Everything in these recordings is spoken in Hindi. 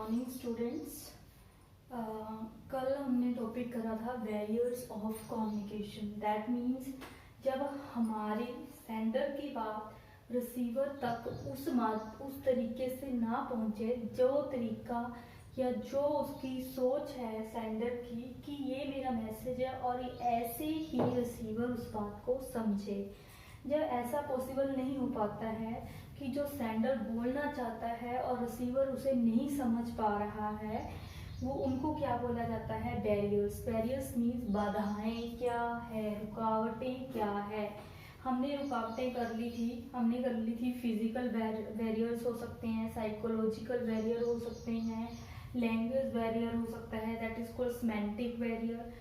Morning students. कल हमने टॉपिक करा था barriers of communication. That means जब हमारी सेंडर की बात रिसीवर तक उस तरीके से ना पहुंचे जो तरीका या जो उसकी सोच है सेंडर की कि ये मेरा मैसेज है और ऐसे ही रिसीवर उस बात को समझे। जब ऐसा पॉसिबल नहीं हो पाता है कि जो सेंडर बोलना चाहता है और रिसीवर उसे नहीं समझ पा रहा है, वो उनको क्या बोला जाता है? बैरियर्स। बैरियर्स मीन्स बाधाएं क्या है, रुकावटें क्या है। हमने रुकावटें कर ली थी फिजिकल बैरियर्स हो सकते हैं, साइकोलॉजिकल बैरियर हो सकते हैं, लैंग्वेज बैरियर हो सकता है, that is called semantic barrier.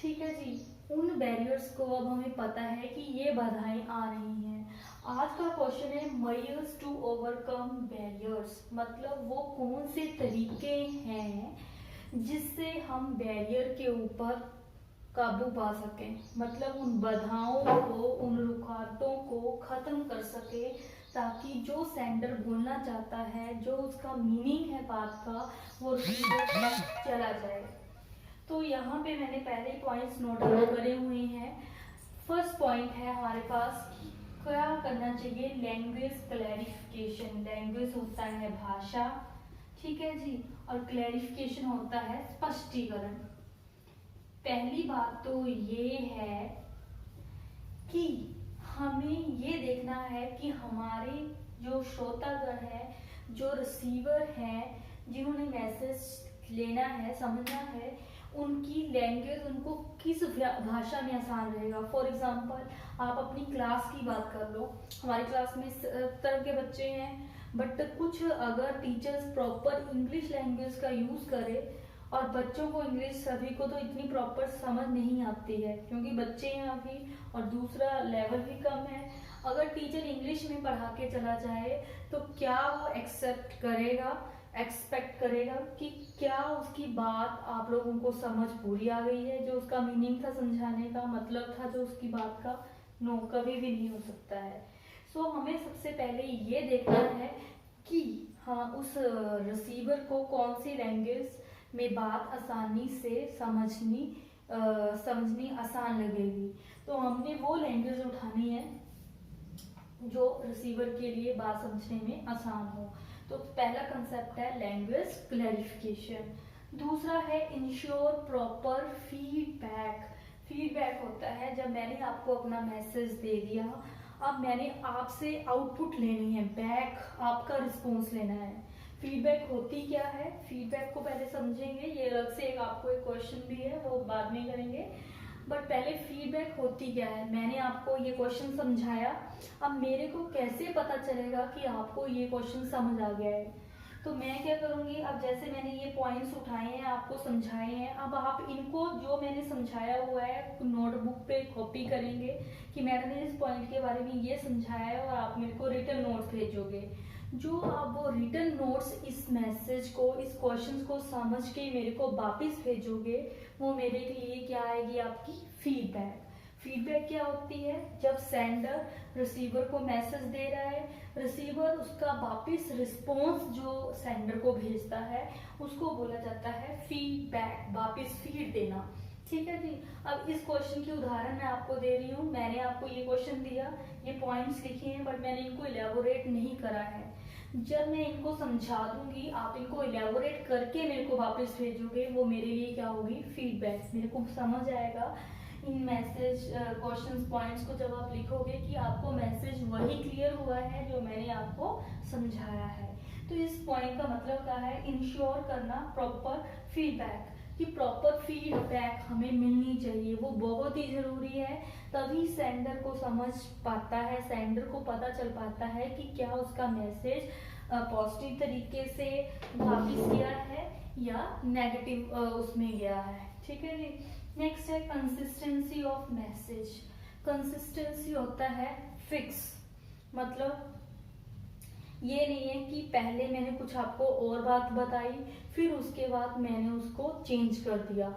ठीक है जी। उन बैरियर्स को अब हमें पता है कि ये बाधाएं आ रही हैं। आज का क्वेश्चन है मेजर्स टू ओवरकम बैरियर्स, मतलब वो कौन से तरीके हैं जिससे हम बैरियर के ऊपर काबू पा सकें, मतलब उन बाधाओं को, उन रुकावटों को खत्म कर सके, ताकि जो सेंडर बोलना चाहता है, जो उसका मीनिंग है बात का, वो रिसीवर तक चला जाए। तो यहाँ पे मैंने पहले पॉइंट्स नोट डाउन करे हुए हैं। फर्स्ट पॉइंट है हमारे पास, क्या करना चाहिए? Language clarification. लैंग्वेज होता है भाषा, ठीक है जी, और क्लैरिफिकेशन होता है स्पष्टीकरण। पहली बात तो ये है कि हमें ये देखना है कि हमारे जो श्रोतागण है, जो रिसीवर है, जिन्होंने मैसेज लेना है, समझना है, उनकी लैंग्वेज उनको किस भाषा में आसान रहेगा। फॉर एग्जांपल आप अपनी क्लास की बात कर लो। हमारी क्लास में इस तरह के बच्चे हैं, बट कुछ अगर टीचर्स प्रॉपर इंग्लिश लैंग्वेज का यूज करे, और बच्चों को इंग्लिश सभी को तो इतनी प्रॉपर समझ नहीं आती है क्योंकि बच्चे हैं अभी, और दूसरा लेवल भी कम है। अगर टीचर इंग्लिश में पढ़ा के चला जाए तो क्या वो एक्सपेक्ट करेगा कि क्या उसकी बात आप लोगों को समझ पूरी आ गई है, जो उसका मीनिंग था, समझाने का मतलब था जो उसकी बात का? नो, कभी भी नहीं हो सकता है। सो हमें सबसे पहले ये देखना है कि हाँ, उस रिसीवर को कौन सी लैंग्वेज में बात आसानी से समझनी आसान लगेगी। तो हमने वो लैंग्वेज उठानी है जो रिसीवर के लिए बात समझने में आसान हो। तो पहला कंसेप्ट है लैंग्वेज क्लैरिफिकेशन। दूसरा है इंश्योर प्रॉपर फीडबैक। फीडबैक होता है जब मैंने आपको अपना मैसेज दे दिया, अब मैंने आपसे आउटपुट लेनी है, बैक आपका रिस्पॉन्स लेना है। फीडबैक होती क्या है, फीडबैक को पहले समझेंगे। ये अलग से आपको एक क्वेश्चन भी है, वो बाद में करेंगे, बट पहले फीडबैक होती क्या है। मैंने आपको ये क्वेश्चन समझाया, अब मेरे को कैसे पता चलेगा कि आपको ये क्वेश्चन समझ आ गया है? तो मैं क्या करूंगी, अब जैसे मैंने ये पॉइंट्स उठाए हैं, आपको समझाए हैं, अब आप इनको जो मैंने समझाया हुआ है नोटबुक पे कॉपी करेंगे कि मैडम ने इस पॉइंट के बारे में ये समझाया है, और आप मेरे को रिटन नोट्स भेजोगे। जो आप वो रिटन नोट्स इस मैसेज को, इस क्वेश्चन को समझ के मेरे को वापस भेजोगे, वो मेरे लिए क्या आएगी? आपकी फीडबैक। फीडबैक क्या होती है? जब सेंडर रिसीवर को मैसेज दे रहा है, रिसीवर उसका वापस रिस्पॉन्स जो सेंडर को भेजता है, उसको बोला जाता है फीडबैक, वापस फीड देना। ठीक है जी। अब इस क्वेश्चन की उदाहरण मैं आपको दे रही हूँ। मैंने आपको ये क्वेश्चन दिया, ये पॉइंट्स लिखे हैं, बट मैंने इनको इलेबोरेट नहीं करा है। जब मैं इनको समझा दूंगी, आप इनको इलेबोरेट करके मेरे को वापस भेजोगे, वो मेरे लिए क्या होगी? फीडबैक। मेरे को समझ आएगा इन मैसेज क्वेश्चंस पॉइंट्स को जब आप लिखोगे कि आपको मैसेज वही क्लियर हुआ है जो मैंने आपको समझाया है। तो इस पॉइंट का मतलब क्या है? इंश्योर करना प्रॉपर फीडबैक, कि प्रॉपर फीडबैक हमें मिलनी चाहिए, वो बहुत ही जरूरी है। तभी सेंडर को समझ पाता है, सेंडर को पता चल पाता है कि क्या उसका मैसेज पॉजिटिव तरीके से वापिस गया है या नेगेटिव उसमें गया है। ठीक है जी। नेक्स्ट है कंसिस्टेंसी ऑफ मैसेज। कंसिस्टेंसी होता है फिक्स, मतलब ये नहीं है कि पहले मैंने कुछ आपको और बात बताई, फिर उसके बाद मैंने उसको चेंज कर दिया,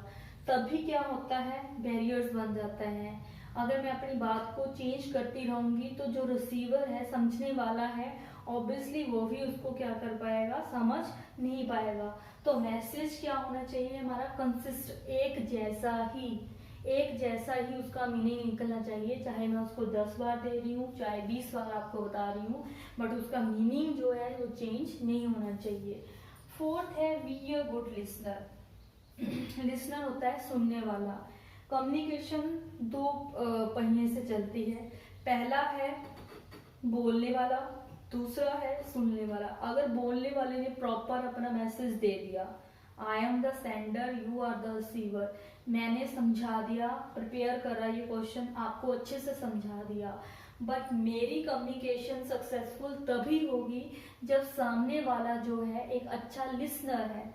तभी क्या होता है? बैरियर्स बन जाता है। अगर मैं अपनी बात को चेंज करती रहूंगी तो जो रिसीवर है, समझने वाला है, ऑब्वियसली वो भी उसको क्या कर पाएगा? समझ नहीं पाएगा। तो मैसेज क्या होना चाहिए हमारा, कंसिस्ट, एक जैसा ही उसका मीनिंग निकलना चाहिए, चाहे मैं उसको 10 बार दे रही हूँ, चाहे 20 बार आपको बता रही हूँ, बट उसका मीनिंग जो है वो चेंज नहीं होना चाहिए। फोर्थ है be a good listener. Listener होता है सुनने वाला। कम्युनिकेशन दो पहिए से चलती है, पहला है बोलने वाला, दूसरा है सुनने वाला। अगर बोलने वाले ने प्रॉपर अपना मैसेज दे दिया, I am the sender, you are the receiver, मैंने समझा दिया, प्रिपेयर करा ये क्वेश्चन, आपको अच्छे से समझा दिया, बट मेरी कम्युनिकेशन सक्सेसफुल तभी होगी जब सामने वाला जो है एक अच्छा लिसनर है।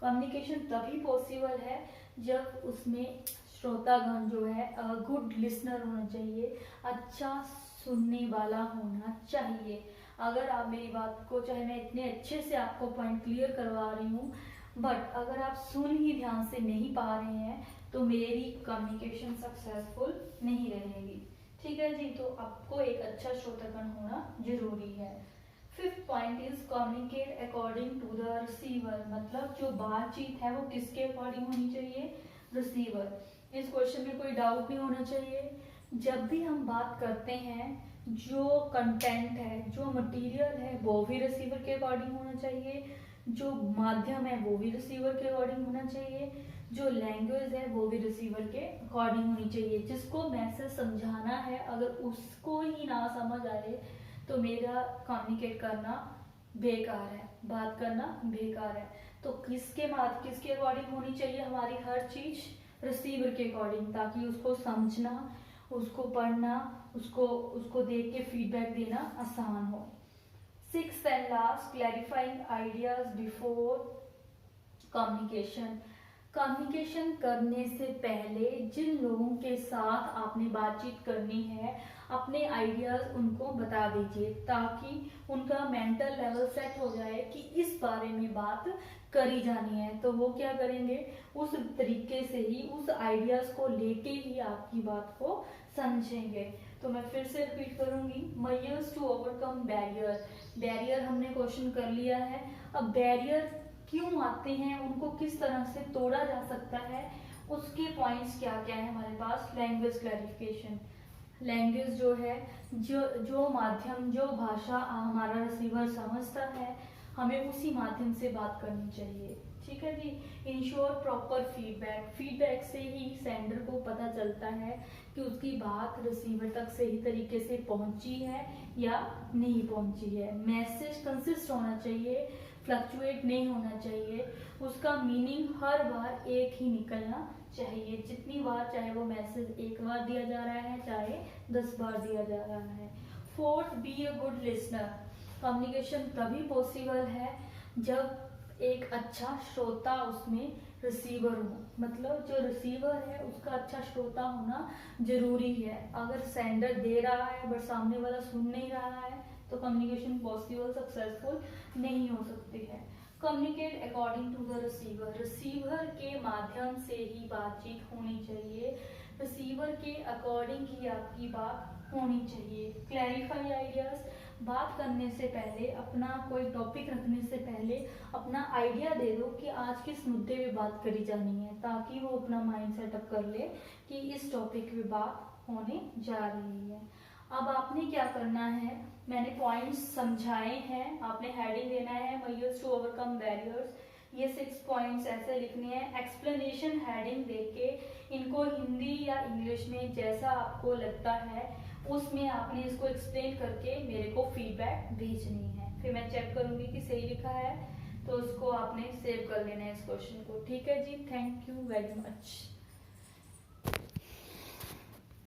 कम्युनिकेशन तभी पॉसिबल है जब उसमें श्रोतागण जो है गुड लिसनर होना चाहिए, अच्छा सुनने वाला होना चाहिए। अगर आप मेरी बात को, चाहे मैं इतने अच्छे से आपको पॉइंट क्लियर करवा रही हूँ, बट अगर आप सुन ही ध्यान से नहीं पा रहे हैं तो मेरी कम्युनिकेशन सक्सेसफुल नहीं रहेगी। ठीक है जी, तो आपको एक अच्छा श्रोतागण होना जरूरी है। Fifth point is communicate according to the receiver, मतलब जो बातचीत है वो किसके अकॉर्डिंग होनी चाहिए, रिसीवर। इस क्वेश्चन में कोई डाउट नहीं होना चाहिए। जब भी हम बात करते हैं, जो कंटेंट है, जो मटेरियल है, वो भी रिसीवर के अकॉर्डिंग होना चाहिए, जो माध्यम है वो भी रिसीवर के अकॉर्डिंग होना चाहिए, जो लैंग्वेज है वो भी रिसीवर के अकॉर्डिंग होनी चाहिए। जिसको मैसेज समझाना है अगर उसको ही ना समझ आए तो मेरा कम्युनिकेट करना बेकार है, बात करना बेकार है। तो किसके अकॉर्डिंग होनी चाहिए हमारी हर चीज, रिसीवर के अकॉर्डिंग, ताकि उसको समझना, उसको पढ़ना, उसको देख के फीडबैक देना आसान हो। Sixth and last, clarifying ideas before communication. Communication करने से पहले जिन लोगों के साथ आपने बातचीत करनी है, अपने आइडियाज उनको बता दीजिए, ताकि उनका मेंटल लेवल सेट हो जाए कि इस बारे में बात करी जानी है। तो वो क्या करेंगे, उस तरीके से ही, उस आइडियाज को लेके ही आपकी बात को समझेंगे। तो मैं फिर से रिपीट करूंगी, measures to overcome barrier. Barrier हमने क्वेश्चन कर लिया है, अब बैरियर क्यों आते हैं, उनको किस तरह से तोड़ा जा सकता है, उसके पॉइंट्स क्या क्या है हमारे पास। लैंग्वेज क्लैरिफिकेशन, लैंग्वेज जो है, जो माध्यम, जो भाषा हमारा रिसीवर समझता है, हमें उसी माध्यम से बात करनी चाहिए। ठीक है जी। इंश्योर प्रॉपर फीडबैक, फीडबैक से ही सेंडर को पता चलता है कि उसकी बात रिसीवर तक सही तरीके से पहुंची है या नहीं पहुंची है। मैसेज कंसिस्ट होना चाहिए, फ्लक्चुएट नहीं होना चाहिए, उसका मीनिंग हर बार एक ही निकलना चाहिए। जितनी बार, चाहे वो मैसेज एक बार दिया जा रहा है, चाहे 10 बार दिया जा रहा है। Fourth, be a good listener. Communication तभी पॉसिबल है जब एक अच्छा श्रोता उसमें रिसीवर हो, मतलब जो रिसीवर है उसका अच्छा श्रोता होना जरूरी है। अगर सेंडर दे रहा है बट सामने वाला सुन नहीं रहा है तो कम्युनिकेशन पॉसिबल, सक्सेसफुल नहीं हो सकती है। Communicate according to the receiver, receiver के माध्यम से ही बातचीत होनी चाहिए, रिसीवर के अकॉर्डिंग ही आपकी बात होनी चाहिए। क्लैरिफाई आइडियाज, बात करने से पहले, अपना कोई टॉपिक रखने से पहले अपना आइडिया दे दो कि आज किस मुद्दे पे बात करी जानी है, ताकि वो अपना माइंड सेटअप कर ले कि इस टॉपिक पे बात होने जा रही है। अब आपने क्या करना है, मैंने पॉइंट्स समझाए हैं, आपने हेडिंग देना है मेजर्स टू ओवरकम बैरियर्स। ये 6 पॉइंट्स ऐसे लिखने हैं, एक्सप्लेनेशन हेडिंग देके इनको हिंदी या इंग्लिश में जैसा आपको लगता है उसमें आपने इसको एक्सप्लेन करके मेरे को फीडबैक भेजनी है। फिर मैं चेक करूंगी कि सही लिखा है, तो उसको आपने सेव कर लेना है इस क्वेश्चन को। ठीक है जी, थैंक यू वेरी मच।